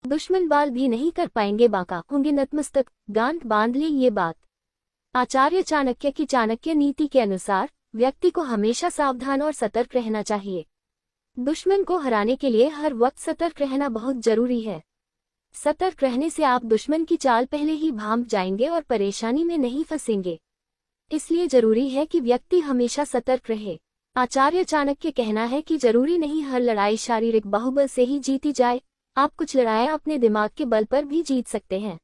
दुश्मन बाल भी नहीं कर पाएंगे बांका, होंगे नतमस्तक। गांठ बांध ले ये बात। आचार्य चाणक्य की चाणक्य नीति के अनुसार व्यक्ति को हमेशा सावधान और सतर्क रहना चाहिए। दुश्मन को हराने के लिए हर वक्त सतर्क रहना बहुत जरूरी है। सतर्क रहने से आप दुश्मन की चाल पहले ही भांप जाएंगे और परेशानी में नहीं फंसेंगे। इसलिए जरूरी है कि व्यक्ति हमेशा सतर्क रहे। आचार्य चाणक्य कहना है कि जरूरी नहीं हर लड़ाई शारीरिक बाहुबल से ही जीती जाए, आप कुछ लड़ाइयां अपने दिमाग के बल पर भी जीत सकते हैं।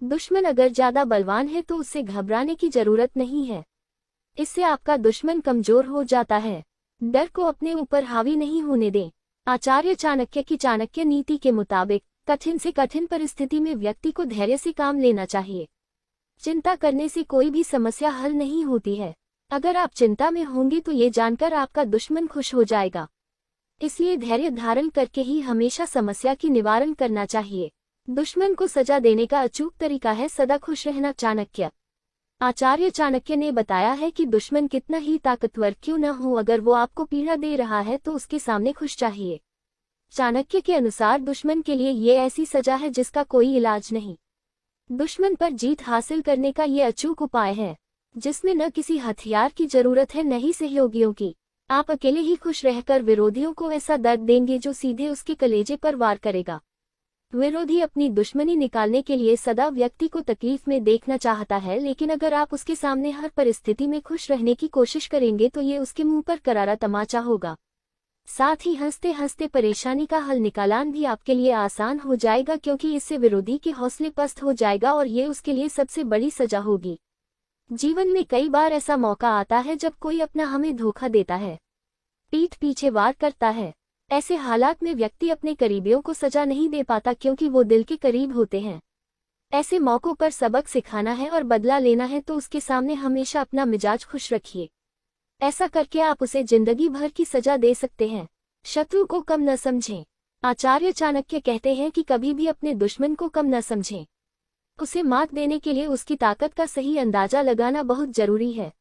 दुश्मन अगर ज्यादा बलवान है तो उससे घबराने की जरूरत नहीं है, इससे आपका दुश्मन कमजोर हो जाता है। डर को अपने ऊपर हावी नहीं होने दें। आचार्य चाणक्य की चाणक्य नीति के मुताबिक कठिन से कठिन परिस्थिति में व्यक्ति को धैर्य से काम लेना चाहिए। चिंता करने से कोई भी समस्या हल नहीं होती है। अगर आप चिंता में होंगे तो ये जानकर आपका दुश्मन खुश हो जाएगा। इसलिए धैर्य धारण करके ही हमेशा समस्या की निवारण करना चाहिए। दुश्मन को सजा देने का अचूक तरीका है सदा खुश रहना। चाणक्य आचार्य चाणक्य ने बताया है कि दुश्मन कितना ही ताकतवर क्यों न हो, अगर वो आपको पीड़ा दे रहा है तो उसके सामने खुश चाहिए। चाणक्य के अनुसार दुश्मन के लिए ये ऐसी सजा है जिसका कोई इलाज नहीं। दुश्मन पर जीत हासिल करने का ये अचूक उपाय है जिसमें न किसी हथियार की जरूरत है न ही सहयोगियों की। आप अकेले ही खुश रहकर विरोधियों को ऐसा दर्द देंगे जो सीधे उसके कलेजे पर वार करेगा। विरोधी अपनी दुश्मनी निकालने के लिए सदा व्यक्ति को तकलीफ में देखना चाहता है, लेकिन अगर आप उसके सामने हर परिस्थिति में खुश रहने की कोशिश करेंगे तो ये उसके मुंह पर करारा तमाचा होगा। साथ ही हंसते हंसते परेशानी का हल निकालना भी आपके लिए आसान हो जाएगा, क्योंकि इससे विरोधी के हौसले पस्त हो जाएगा और ये उसके लिए सबसे बड़ी सजा होगी। जीवन में कई बार ऐसा मौका आता है जब कोई अपना हमें धोखा देता है, पीठ पीछे वार करता है। ऐसे हालात में व्यक्ति अपने करीबियों को सजा नहीं दे पाता क्योंकि वो दिल के करीब होते हैं। ऐसे मौकों पर सबक सिखाना है और बदला लेना है तो उसके सामने हमेशा अपना मिजाज खुश रखिए। ऐसा करके आप उसे जिंदगी भर की सजा दे सकते हैं। शत्रु को कम न समझें। आचार्य चाणक्य कहते हैं कि कभी भी अपने दुश्मन को कम न समझें। उसे मात देने के लिए उसकी ताकत का सही अंदाजा लगाना बहुत जरूरी है।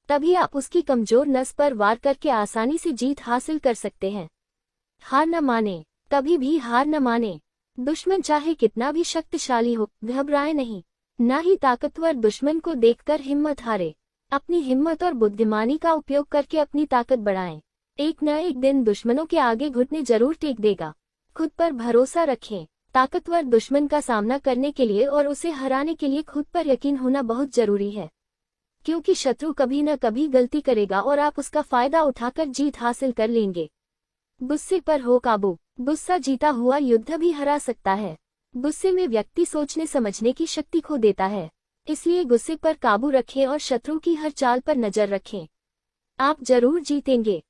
तभी आप उसकी कमजोर नस पर वार करके आसानी से जीत हासिल कर सकते हैं। हार न माने, कभी भी हार न माने। दुश्मन चाहे कितना भी शक्तिशाली हो, घबराए नहीं। न ही ताकतवर दुश्मन को देखकर हिम्मत हारे। अपनी हिम्मत और बुद्धिमानी का उपयोग करके अपनी ताकत बढ़ाएं। एक न एक दिन दुश्मनों के आगे घुटने जरूर टेक देगा। खुद पर भरोसा रखें। ताकतवर दुश्मन का सामना करने के लिए और उसे हराने के लिए खुद पर यकीन होना बहुत जरूरी है, क्योंकि शत्रु कभी न कभी गलती करेगा और आप उसका फायदा उठाकर जीत हासिल कर लेंगे। गुस्से पर हो काबू। गुस्सा जीता हुआ युद्ध भी हरा सकता है। गुस्से में व्यक्ति सोचने समझने की शक्ति खो देता है। इसलिए गुस्से पर काबू रखें और शत्रु की हर चाल पर नजर रखें। आप जरूर जीतेंगे।